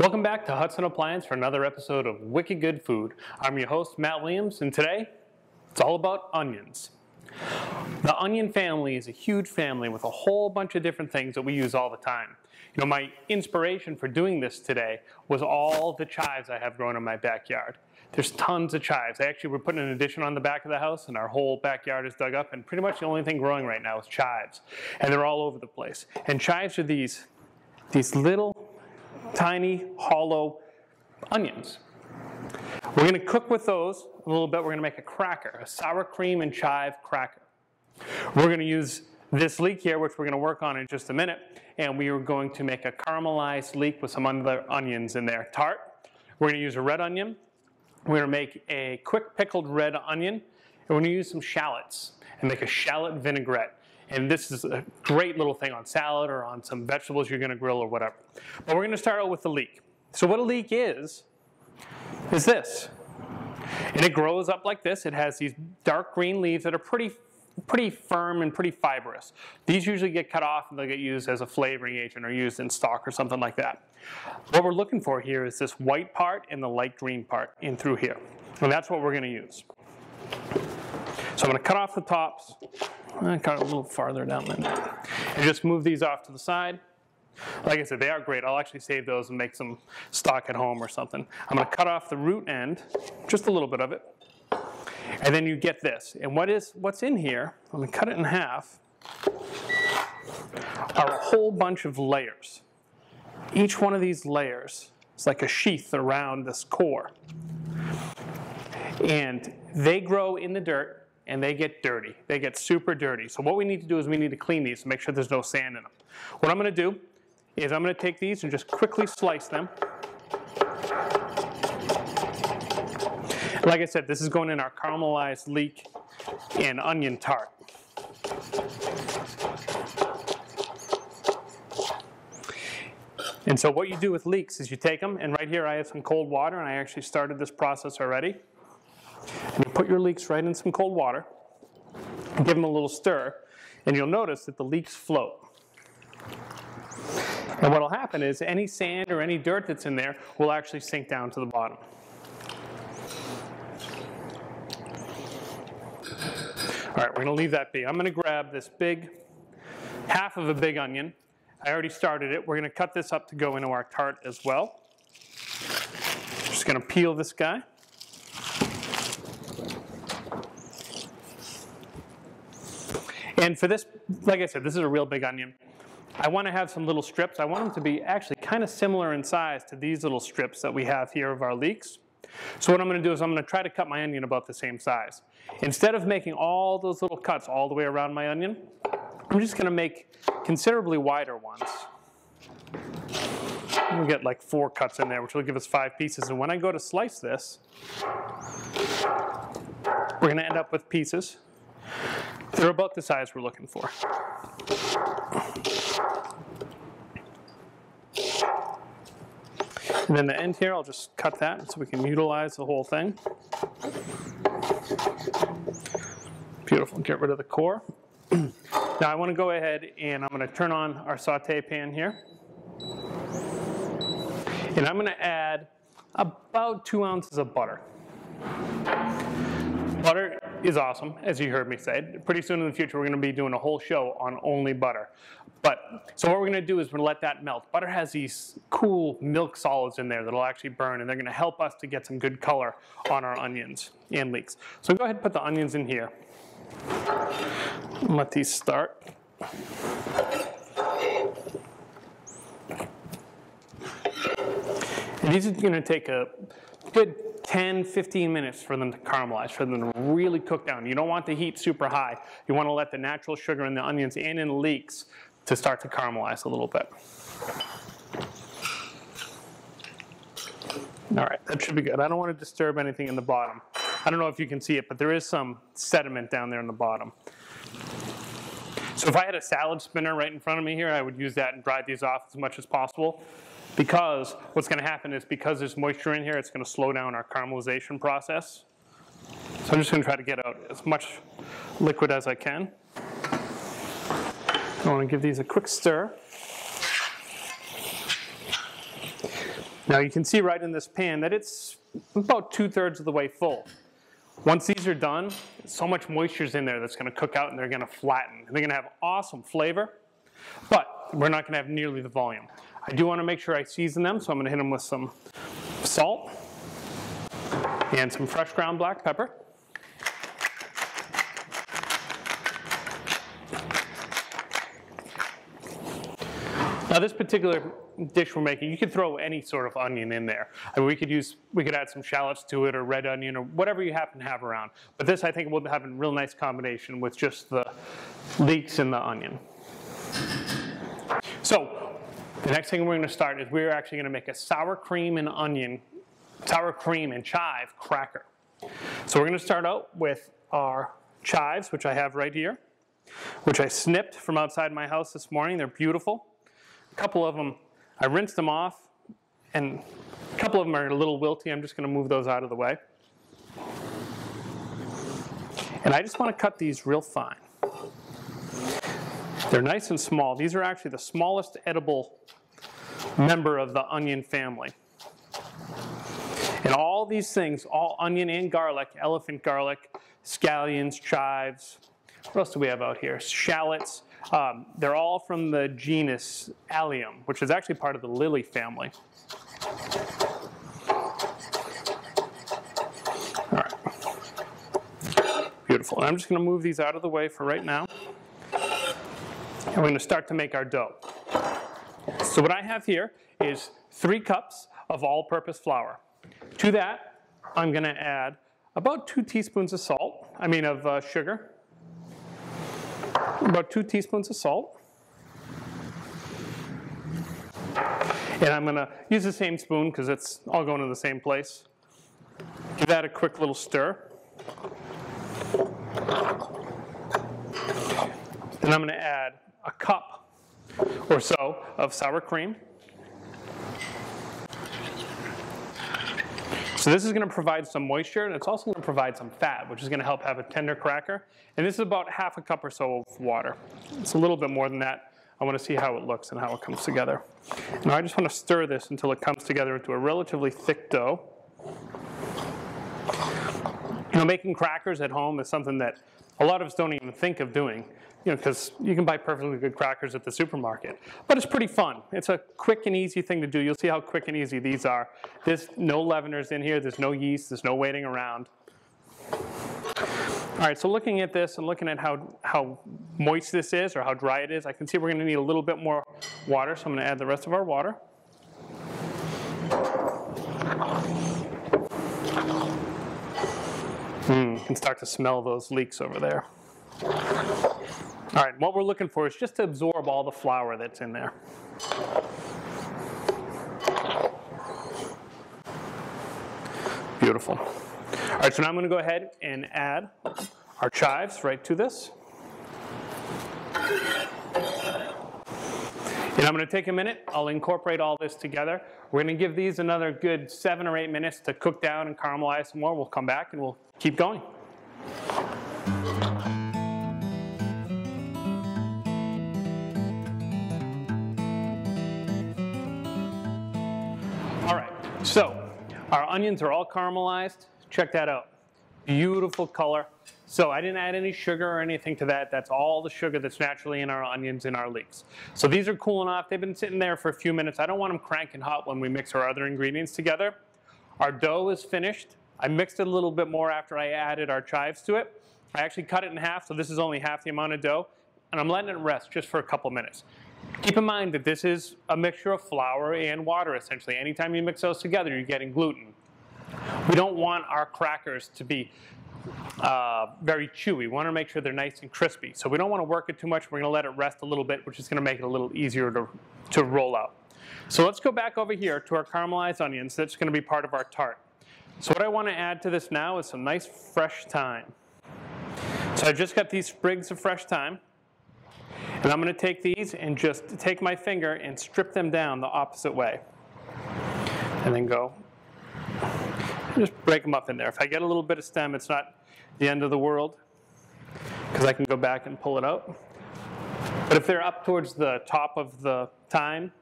Welcome back to Hudson Appliance for another episode of Wicked Good Food. I'm your host, Matt Williams, and today it's all about onions. The onion family is a huge family with a whole bunch of different things that we use all the time. You know, my inspiration for doing this today was all the chives I have growing in my backyard. There's tons of chives. Actually, we're putting an addition on the back of the house, and our whole backyard is dug up, and pretty much the only thing growing right now is chives. And they're all over the place. And chives are these little tiny, hollow onions. We're going to cook with those a little bit. We're going to make a cracker, a sour cream and chive cracker. We're going to use this leek here, which we're going to work on in just a minute, and we are going to make a caramelized leek with some other onions in there. Tart. We're going to use a red onion. We're going to make a quick pickled red onion, and we're going to use some shallots and make a shallot vinaigrette. And this is a great little thing on salad or on some vegetables you're going to grill or whatever. But we're going to start out with the leek. So what a leek is this. And it grows up like this. It has these dark green leaves that are pretty firm and pretty fibrous. These usually get cut off and they'll get used as a flavoring agent or used in stock or something like that. What we're looking for here is this white part and the light green part in through here. And that's what we're going to use. So I'm going to cut off the tops. I cut it a little farther down than that. And just move these off to the side. Like I said, they are great. I'll actually save those and make some stock at home or something. I'm going to cut off the root end, just a little bit of it. And then you get this. And what's in here, I'm going to cut it in half, are a whole bunch of layers. Each one of these layers is like a sheath around this core. And they grow in the dirt. And they get dirty. They get super dirty. So what we need to do is we need to clean these to make sure there's no sand in them. What I'm going to do is I'm going to take these and just quickly slice them. Like I said, this is going in our caramelized leek and onion tart. And so what you do with leeks is you take them, and right here I have some cold water, and I actually started this process already. And you put your leeks right in some cold water, give them a little stir, and you'll notice that the leeks float. And what will happen is any sand or any dirt that's in there will actually sink down to the bottom. All right, we're going to leave that be. I'm going to grab this half of a big onion. I already started it. We're going to cut this up to go into our tart as well. Just going to peel this guy. And for this, like I said, this is a real big onion. I want to have some little strips. I want them to be actually kind of similar in size to these little strips that we have here of our leeks. So what I'm going to do is I'm going to try to cut my onion about the same size. Instead of making all those little cuts all the way around my onion, I'm just going to make considerably wider ones. We'll get like 4 cuts in there, which will give us 5 pieces. And when I go to slice this, we're going to end up with pieces. They're about the size we're looking for. And then the end here, I'll just cut that so we can utilize the whole thing. Beautiful. Get rid of the core. Now I want to go ahead and I'm going to turn on our saute pan here. And I'm going to add about 2 ounces of butter. Butter is awesome, as you heard me say. Pretty soon in the future, we're going to be doing a whole show on only butter. So what we're going to do is we're going to let that melt. Butter has these cool milk solids in there that'll actually burn, and they're going to help us to get some good color on our onions and leeks. So go ahead and put the onions in here. And let these start. And these are going to take a good 10-15 minutes for them to caramelize, for them to really cook down. You don't want the heat super high. You want to let the natural sugar in the onions and in the leeks to start to caramelize a little bit. All right, that should be good. I don't want to disturb anything in the bottom. I don't know if you can see it, but there is some sediment down there in the bottom. So if I had a salad spinner right in front of me here, I would use that and dry these off as much as possible. Because what's going to happen is because there's moisture in here, it's going to slow down our caramelization process. So I'm just going to try to get out as much liquid as I can. I want to give these a quick stir. Now you can see right in this pan that it's about 2/3 of the way full. Once these are done, so much moisture's in there that's going to cook out and they're going to flatten. They're going to have awesome flavor, but we're not going to have nearly the volume. I do want to make sure I season them, so I'm going to hit them with some salt and some fresh ground black pepper. Now this particular dish we're making, you could throw any sort of onion in there. I mean, we could add some shallots to it, or red onion, or whatever you happen to have around. But this, I think, will have a real nice combination with just the leeks and the onion. So the next thing we're going to start is we're actually going to make a sour cream and chive cracker. So we're going to start out with our chives, which I have right here, which I snipped from outside my house this morning. They're beautiful. A couple of them, I rinsed them off, and a couple of them are a little wilty. I'm just going to move those out of the way. And I just want to cut these real fine. They're nice and small. These are actually the smallest edible member of the onion family. And all these things, all onion and garlic, elephant garlic, scallions, chives, what else do we have out here? Shallots. They're all from the genus Allium, which is actually part of the lily family. All right. Beautiful. And I'm just going to move these out of the way for right now. And we're going to start to make our dough. So what I have here is 3 cups of all-purpose flour. To that, I'm going to add about 2 teaspoons of sugar. About 2 teaspoons of salt. And I'm going to use the same spoon because it's all going in the same place. Give that a quick little stir. And I'm going to add a cup or so of sour cream. So this is going to provide some moisture, and it's also going to provide some fat, which is going to help have a tender cracker. And this is about half a cup or so of water. It's a little bit more than that. I want to see how it looks and how it comes together. Now I just want to stir this until it comes together into a relatively thick dough. You know, making crackers at home is something that a lot of us don't even think of doing. Because you can buy perfectly good crackers at the supermarket. But it's pretty fun. It's a quick and easy thing to do. You'll see how quick and easy these are. There's no leaveners in here. There's no yeast. There's no waiting around. All right, so looking at this and looking at how moist this is or how dry it is, I can see we're going to need a little bit more water. So I'm going to add the rest of our water. You can start to smell those leeks over there. All right, what we're looking for is just to absorb all the flour that's in there. Beautiful. All right, so now I'm going to go ahead and add our chives right to this. And I'm going to take a minute. I'll incorporate all this together. We're going to give these another good 7 or 8 minutes to cook down and caramelize some more. We'll come back and we'll keep going. All right, so our onions are all caramelized. Check that out. Beautiful color. So I didn't add any sugar or anything to that. That's all the sugar that's naturally in our onions and our leeks. So these are cooling off. They've been sitting there for a few minutes. I don't want them cranking hot when we mix our other ingredients together. Our dough is finished. I mixed it a little bit more after I added our chives to it. I actually cut it in half, so this is only half the amount of dough. And I'm letting it rest just for a couple minutes. Keep in mind that this is a mixture of flour and water, essentially. Anytime you mix those together, you're getting gluten. We don't want our crackers to be very chewy. We want to make sure they're nice and crispy. So we don't want to work it too much. We're going to let it rest a little bit, which is going to make it a little easier to roll out. So let's go back over here to our caramelized onions. That's going to be part of our tart. So what I want to add to this now is some nice fresh thyme. So I've just got these sprigs of fresh thyme. And I'm going to take these and just take my finger and strip them down the opposite way. And then go, just break them up in there. If I get a little bit of stem, it's not the end of the world, because I can go back and pull it out. But if they're up towards the top of the thyme,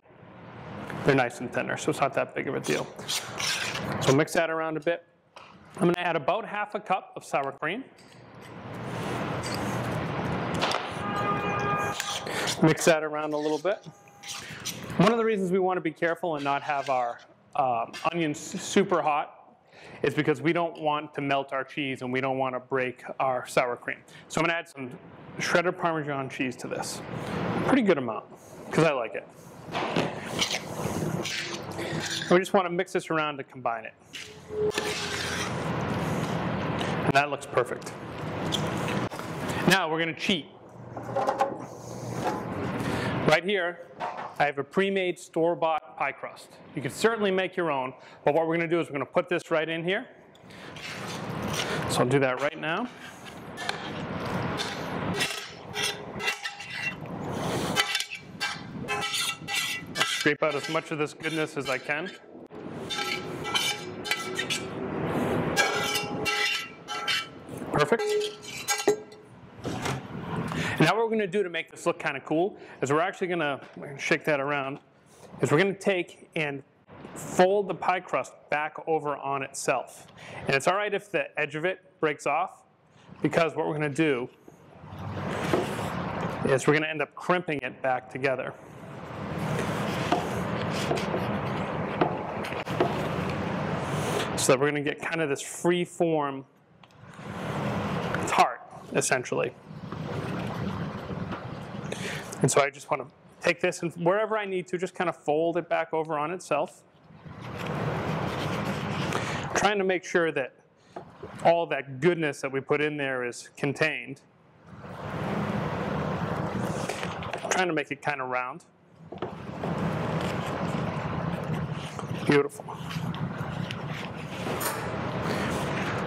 they're nice and tender, so it's not that big of a deal. So mix that around a bit. I'm going to add about half a cup of sour cream. Mix that around a little bit. One of the reasons we want to be careful and not have our onions super hot is because we don't want to melt our cheese and we don't want to break our sour cream. So I'm going to add some shredded Parmesan cheese to this. Pretty good amount, because I like it. And we just want to mix this around to combine it. And that looks perfect. Now we're going to cheat. Right here, I have a pre-made store-bought pie crust. You can certainly make your own, but what we're going to do is we're going to put this right in here. So I'll do that right now. I'll scrape out as much of this goodness as I can. Perfect. And now what we're going to do to make this look kind of cool is we're actually going to shake that around, is we're going to take and fold the pie crust back over on itself. And it's all right if the edge of it breaks off, because what we're going to do is we're going to end up crimping it back together. So that we're going to get kind of this free form tart, essentially. And so I just want to take this and wherever I need to, just kind of fold it back over on itself. Trying to make sure that all that goodness that we put in there is contained. Trying to make it kind of round. Beautiful.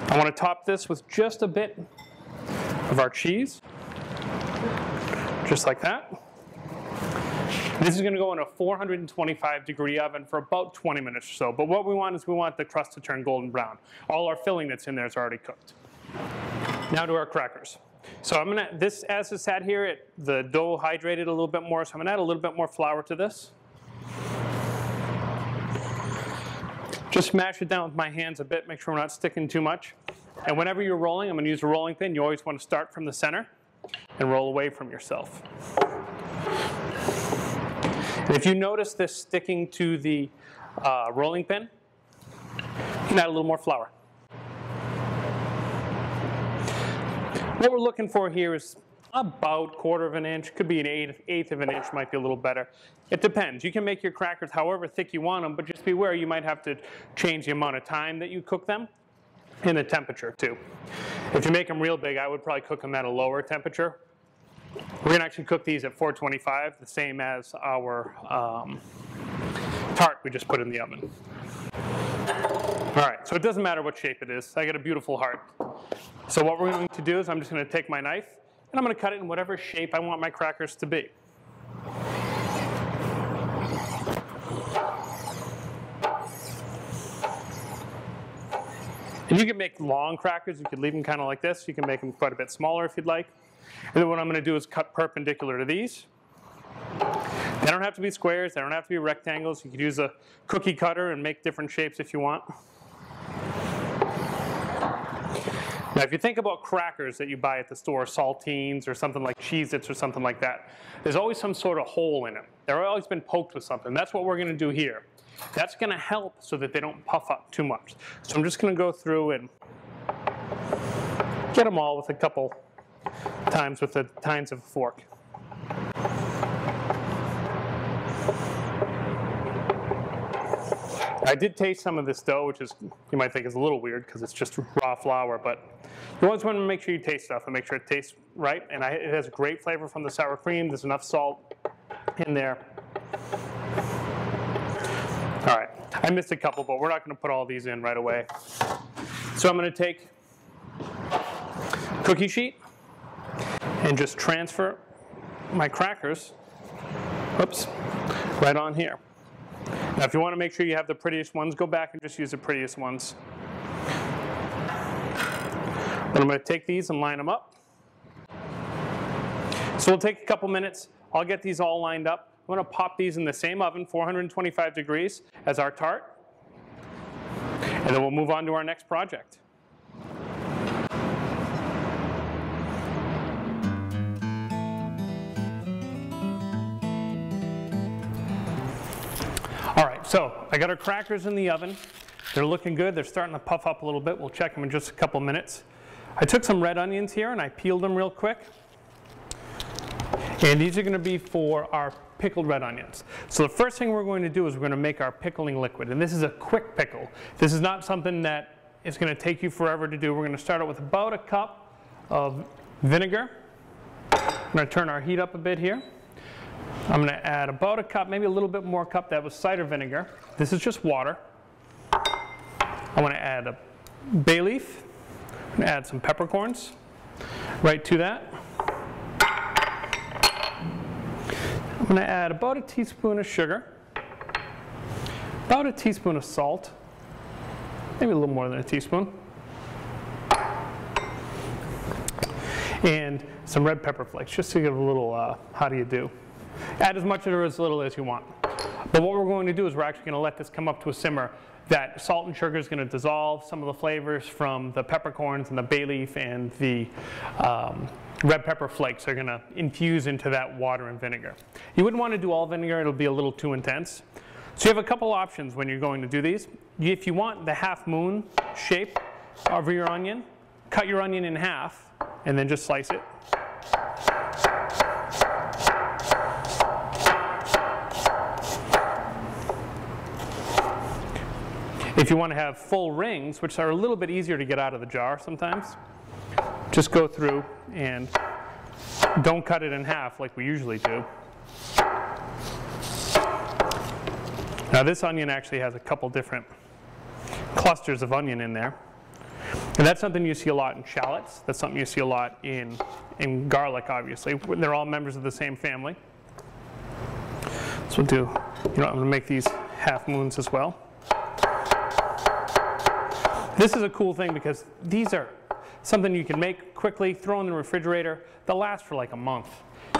I want to top this with just a bit of our cheese. Just like that. This is going to go in a 425-degree oven for about 20 minutes or so. But what we want is we want the crust to turn golden brown. All our filling that's in there is already cooked. Now to our crackers. So I'm going to, as it sat here, the dough hydrated a little bit more, so I'm going to add a little bit more flour to this. Just mash it down with my hands a bit, make sure we're not sticking too much. And whenever you're rolling, I'm going to use a rolling pin. You always want to start from the center and roll away from yourself. And if you notice this sticking to the rolling pin, you can add a little more flour. What we're looking for here is about 1/4 of an inch, could be an eighth of an inch, might be a little better. It depends. You can make your crackers however thick you want them, but just beware you might have to change the amount of time that you cook them and the temperature too. If you make them real big, I would probably cook them at a lower temperature. We're going to actually cook these at 425, the same as our tart we just put in the oven. All right, so it doesn't matter what shape it is. I got a beautiful heart. So what we're going to do is I'm just going to take my knife and I'm going to cut it in whatever shape I want my crackers to be. And you can make long crackers. You could leave them kind of like this. You can make them quite a bit smaller if you'd like. And then what I'm going to do is cut perpendicular to these. They don't have to be squares. They don't have to be rectangles. You could use a cookie cutter and make different shapes if you want. Now, if you think about crackers that you buy at the store, saltines or something like Cheez-Its or something like that, there's always some sort of hole in them. They've always been poked with something. That's what we're going to do here. That's going to help so that they don't puff up too much. So I'm just going to go through and get them all with a couple times with the tines of a fork. I did taste some of this dough, which is, you might think is a little weird because it's just raw flour, but you always want to make sure you taste stuff and make sure it tastes right. And it has great flavor from the sour cream. There's enough salt in there. All right, I missed a couple, but we're not going to put all these in right away. So I'm going to take a cookie sheet and just transfer my crackers, oops, right on here. Now, if you want to make sure you have the prettiest ones, go back and just use the prettiest ones. Then I'm going to take these and line them up. So we'll take a couple minutes. I'll get these all lined up. I'm going to pop these in the same oven, 425 degrees, as our tart. And then we'll move on to our next project. All right, so I got our crackers in the oven. They're looking good. They're starting to puff up a little bit. We'll check them in just a couple minutes. I took some red onions here and I peeled them real quick. And these are going to be for our pickled red onions. So the first thing we're going to do is we're going to make our pickling liquid. And this is a quick pickle. This is not something that is going to take you forever to do. We're going to start out with about a cup of vinegar. I'm going to turn our heat up a bit here. I'm going to add about a cup, maybe a little bit more cup. That was cider vinegar. This is just water. I want to add a bay leaf. I'm going to add some peppercorns right to that. I'm going to add about a teaspoon of sugar, about a teaspoon of salt, maybe a little more than a teaspoon, and some red pepper flakes, just to give a little, how do you do? Add as much or as little as you want. But what we're going to do is we're actually going to let this come up to a simmer. That salt and sugar is going to dissolve some of the flavors from the peppercorns and the bay leaf and the red pepper flakes are going to infuse into that water and vinegar. You wouldn't want to do all vinegar, it'll be a little too intense. So you have a couple options when you're going to do these. If you want the half moon shape of your onion, cut your onion in half and then just slice it. If you want to have full rings, which are a little bit easier to get out of the jar sometimes, just go through and don't cut it in half like we usually do. Now this onion actually has a couple different clusters of onion in there. And that's something you see a lot in shallots. That's something you see a lot in garlic, obviously. They're all members of the same family. So we'll do, I'm going to make these half moons as well. This is a cool thing because these are something you can make quickly, throw in the refrigerator. They'll last for like a month,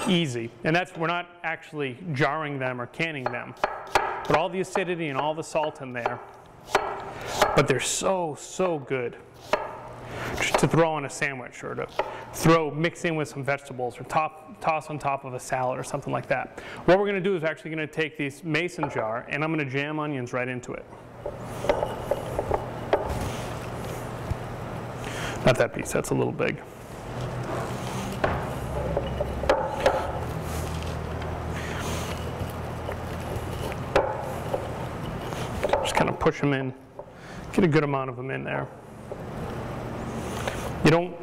easy. And we're not actually jarring them or canning them. But all the acidity and all the salt in there. But they're so, so good. Just to throw on a sandwich or to mix in with some vegetables or toss on top of a salad or something like that. What we're going to do is actually going to take this mason jar and I'm going to jam onions right into it. Not that piece, that's a little big. Just kind of push them in, get a good amount of them in there. You don't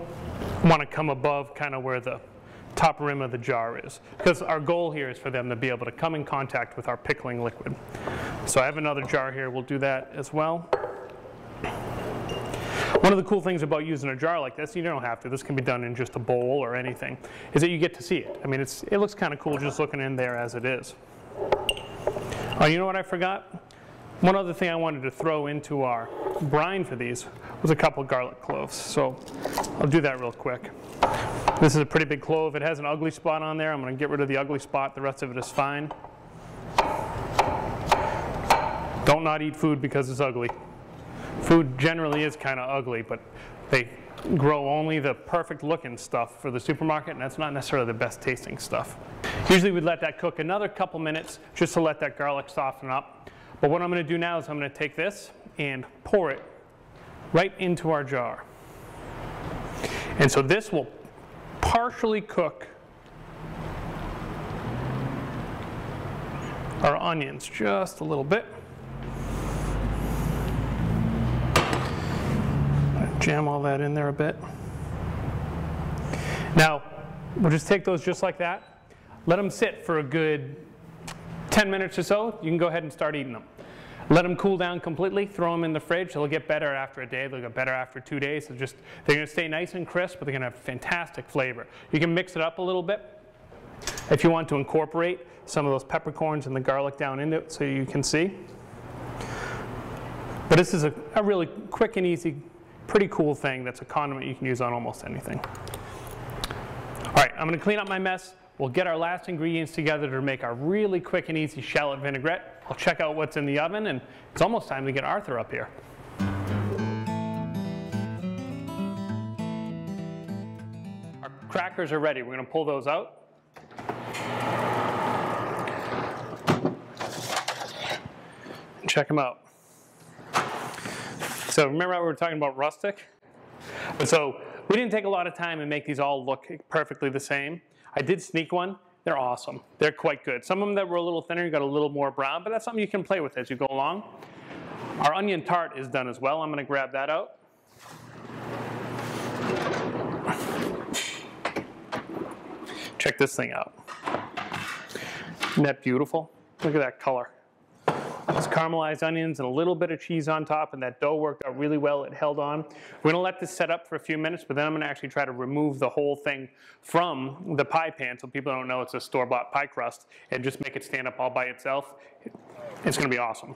want to come above kind of where the top rim of the jar is, because our goal here is for them to be able to come in contact with our pickling liquid. So I have another jar here, we'll do that as well. One of the cool things about using a jar like this, you don't have to, this can be done in just a bowl or anything, is that you get to see it. I mean, it looks kind of cool just looking in there as it is. Oh, you know what I forgot? One other thing I wanted to throw into our brine for these was a couple garlic cloves. So I'll do that real quick. This is a pretty big clove. It has an ugly spot on there. I'm going to get rid of the ugly spot. The rest of it is fine. Don't not eat food because it's ugly. Food generally is kind of ugly, but they grow only the perfect looking stuff for the supermarket, and that's not necessarily the best tasting stuff. Usually we'd let that cook another couple minutes just to let that garlic soften up. But what I'm going to do now is I'm going to take this and pour it right into our jar. And so this will partially cook our onions just a little bit. Jam all that in there a bit. Now, we'll just take those just like that. Let them sit for a good 10 minutes or so. You can go ahead and start eating them. Let them cool down completely. Throw them in the fridge. They'll get better after a day. They'll get better after 2 days. They're going to stay nice and crisp, but they're going to have fantastic flavor. You can mix it up a little bit if you want to incorporate some of those peppercorns and the garlic down into it so you can see. But this is a really quick and easy, pretty cool thing that's a condiment you can use on almost anything. All right, I'm going to clean up my mess. we'll get our last ingredients together to make our really quick and easy shallot vinaigrette. I'll check out what's in the oven, and it's almost time to get Arthur up here. Our crackers are ready. We're going to pull those out. And check them out. So remember how we were talking about rustic? So we didn't take a lot of time and make these all look perfectly the same. I did sneak one. They're awesome. They're quite good. Some of them that were a little thinner, you got a little more brown, but that's something you can play with as you go along. Our onion tart is done as well. I'm going to grab that out. Check this thing out. Isn't that beautiful? Look at that color. It's caramelized onions and a little bit of cheese on top, and that dough worked out really well. It held on. We're going to let this set up for a few minutes, but then I'm going to actually try to remove the whole thing from the pie pan so people don't know it's a store-bought pie crust and just make it stand up all by itself. It's going to be awesome.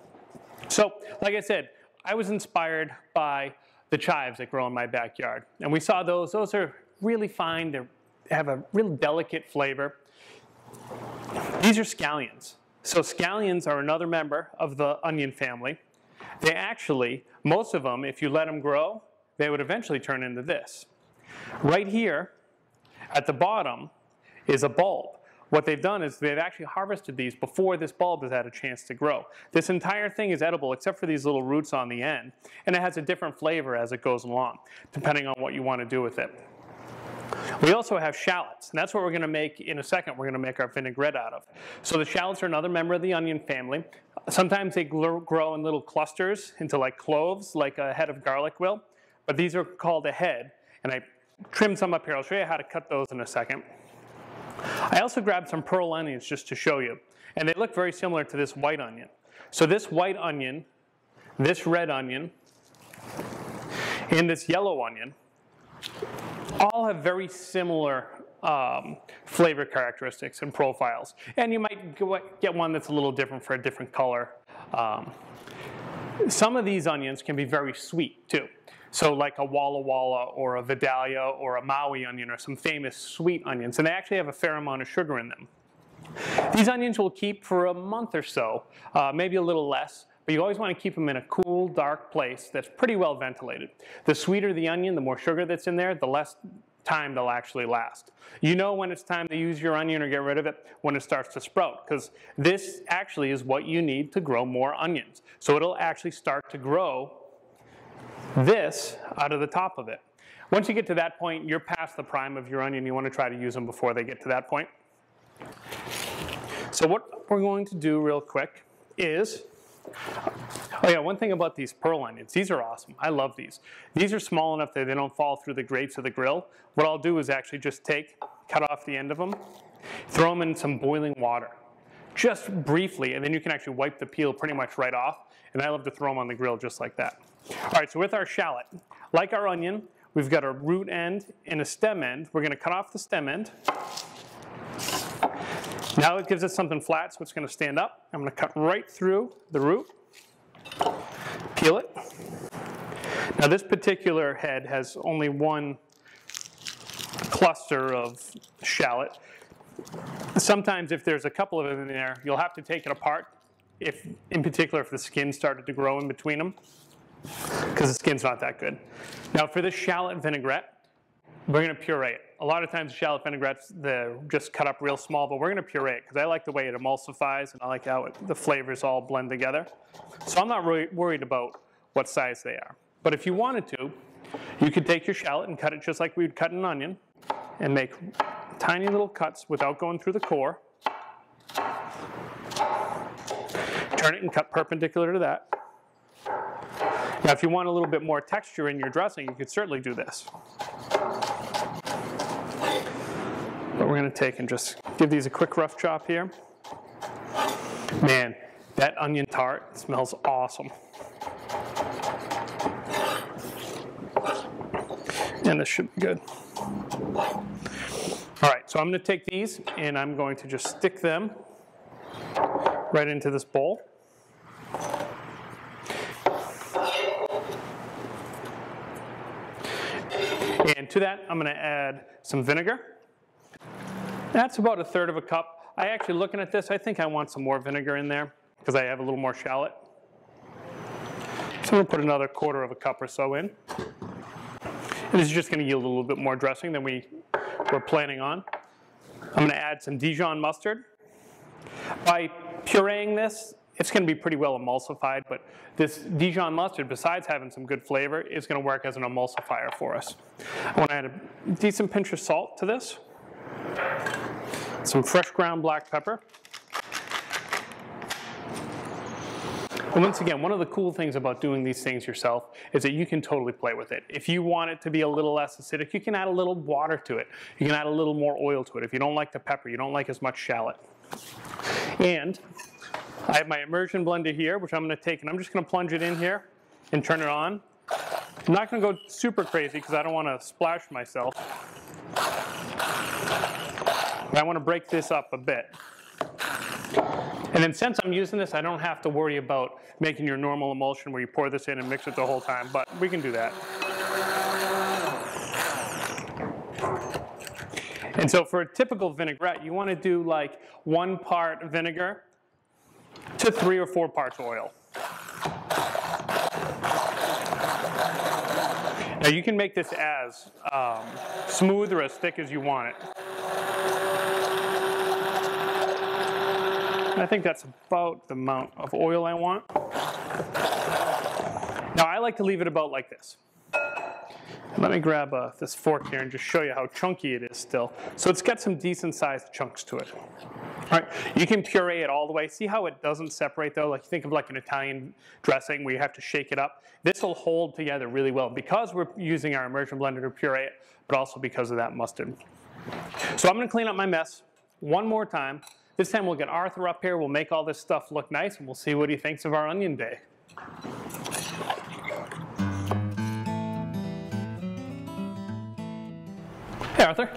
So, like I said, I was inspired by the chives that grow in my backyard. And we saw those. Those are really fine. They have a real delicate flavor. These are scallions. So scallions are another member of the onion family. They actually, most of them, if you let them grow, they would eventually turn into this. Right here at the bottom is a bulb. What they've done is they've actually harvested these before this bulb has had a chance to grow. This entire thing is edible except for these little roots on the end, and it has a different flavor as it goes along, depending on what you want to do with it. We also have shallots, and that's what we're going to make in a second. We're going to make our vinaigrette out of. So the shallots are another member of the onion family. Sometimes they grow in little clusters into like cloves, like a head of garlic will, but these are called a head, and I trimmed some up here. I'll show you how to cut those in a second. I also grabbed some pearl onions just to show you, and they look very similar to this white onion. So this white onion, this red onion, and this yellow onion all have very similar flavor characteristics and profiles. And you might get one that's a little different for a different color. Some of these onions can be very sweet too. So like a Walla Walla or a Vidalia or a Maui onion are some famous sweet onions. And they actually have a fair amount of sugar in them. These onions will keep for a month or so, maybe a little less. But you always want to keep them in a cool, dark place that's pretty well ventilated. The sweeter the onion, the more sugar that's in there, the less time they'll actually last. You know when it's time to use your onion or get rid of it when it starts to sprout, because this actually is what you need to grow more onions. So it'll actually start to grow this out of the top of it. Once you get to that point, you're past the prime of your onion. You want to try to use them before they get to that point. So what we're going to do real quick is, oh yeah, one thing about these pearl onions, these are awesome. I love these. These are small enough that they don't fall through the grates of the grill. What I'll do is actually just cut off the end of them, throw them in some boiling water, just briefly, and then you can actually wipe the peel pretty much right off. And I love to throw them on the grill just like that. All right, so with our shallot, like our onion, we've got a root end and a stem end. We're going to cut off the stem end. Now it gives us something flat, so it's going to stand up. I'm going to cut right through the root, peel it. Now this particular head has only one cluster of shallot. Sometimes if there's a couple of them in there, you'll have to take it apart, in particular if the skin started to grow in between them, because the skin's not that good. Now for this shallot vinaigrette, we're going to puree it. A lot of times shallot vinaigrettes, they're just cut up real small, but we're going to puree it because I like the way it emulsifies and I like how the flavors all blend together. So I'm not really worried about what size they are. But if you wanted to, you could take your shallot and cut it just like we would cut an onion and make tiny little cuts without going through the core. Turn it and cut perpendicular to that. Now if you want a little bit more texture in your dressing, you could certainly do this. But we're going to take and just give these a quick rough chop here. Man, that onion tart smells awesome. And this should be good. All right, so I'm going to take these and I'm going to just stick them right into this bowl. And to that, I'm going to add some vinegar. That's about 1/3 cup. I actually, looking at this, I think I want some more vinegar in there because I have a little more shallot. So I'm going to put another 1/4 cup or so in. And this is just going to yield a little bit more dressing than we were planning on. I'm going to add some Dijon mustard. By pureeing this, it's going to be pretty well emulsified, but this Dijon mustard, besides having some good flavor, is going to work as an emulsifier for us. I want to add a decent pinch of salt to this, some fresh ground black pepper. And once again, one of the cool things about doing these things yourself is that you can totally play with it. If you want it to be a little less acidic, you can add a little water to it. You can add a little more oil to it. If you don't like the pepper, you don't like as much shallot. And I have my immersion blender here, which I'm going to take, and I'm just going to plunge it in here and turn it on. I'm not going to go super crazy because I don't want to splash myself. But I want to break this up a bit. And then since I'm using this, I don't have to worry about making your normal emulsion where you pour this in and mix it the whole time, but we can do that. And so for a typical vinaigrette, you want to do like 1 part vinegar to 3 or 4 parts oil. Now you can make this as smooth or as thick as you want it. And I think that's about the amount of oil I want. Now I like to leave it about like this. Let me grab this fork here and just show you how chunky it is still. So it's got some decent sized chunks to it. All right, you can puree it all the way. See how it doesn't separate though? Like think of like an Italian dressing where you have to shake it up. This will hold together really well because we're using our immersion blender to puree it, but also because of that mustard. So I'm going to clean up my mess one more time. This time we'll get Arthur up here, we'll make all this stuff look nice, and we'll see what he thinks of our onion day. Hey Arthur.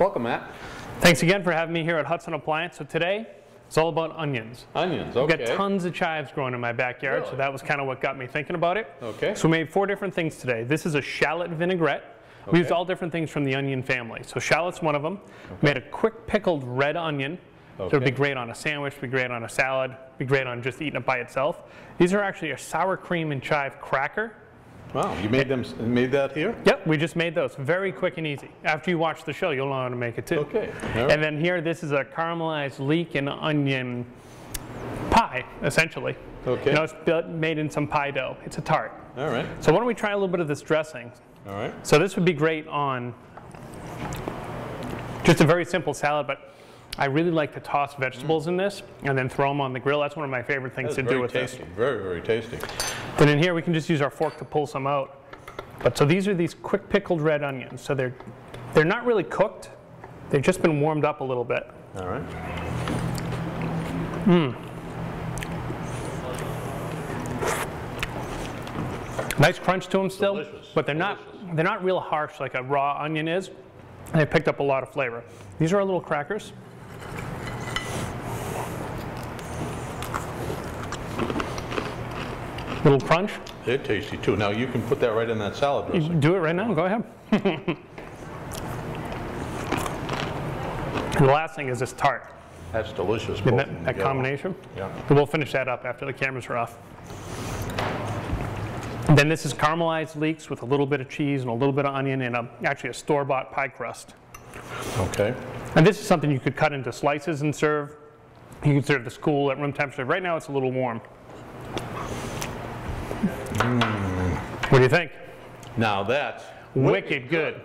Welcome, Matt. Thanks again for having me here at Hudson Appliance. So today, it's all about onions. Onions, okay. I've got tons of chives growing in my backyard, Really? so that was kind of what got me thinking about it. Okay. So we made 4 different things today. This is a shallot vinaigrette. Okay. We used all different things from the onion family. So shallot's one of them. Okay. Made a quick pickled red onion. Okay. So it'd be great on a sandwich, be great on a salad, be great on just eating it by itself. These are actually a sour cream and chive cracker. Wow, you made that here? Yep, we just made those. Very quick and easy. After you watch the show, you'll know how to make it too. Okay. All right. And then here, this is a caramelized leek and onion pie, essentially. Okay. You know, it's made in some pie dough. It's a tart. All right. So why don't we try a little bit of this dressing? All right. So this would be great on just a very simple salad, but I really like to toss vegetables in this and then throw them on the grill. That's one of my favorite things to do with tasty. this. Very, very tasty. Then in here, we can just use our fork to pull some out. But so these are these quick pickled red onions. So they're not really cooked. They've just been warmed up a little bit. All right. Nice crunch to them still, Delicious. but they're not real harsh like a raw onion is. And they picked up a lot of flavor. These are our little crackers. Little crunch. They're tasty too. Now you can put that right in that salad You dressing. can do it right now. Go ahead. And the last thing is this tart. That's delicious. Isn't both that of them combination? Yeah. And we'll finish that up after the cameras are off. And then this is caramelized leeks with a little bit of cheese and a little bit of onion and actually a store-bought pie crust. Okay. And this is something you could cut into slices and serve. You can serve this cool at room temperature. Right now it's a little warm. What do you think? Now that's Wicked good.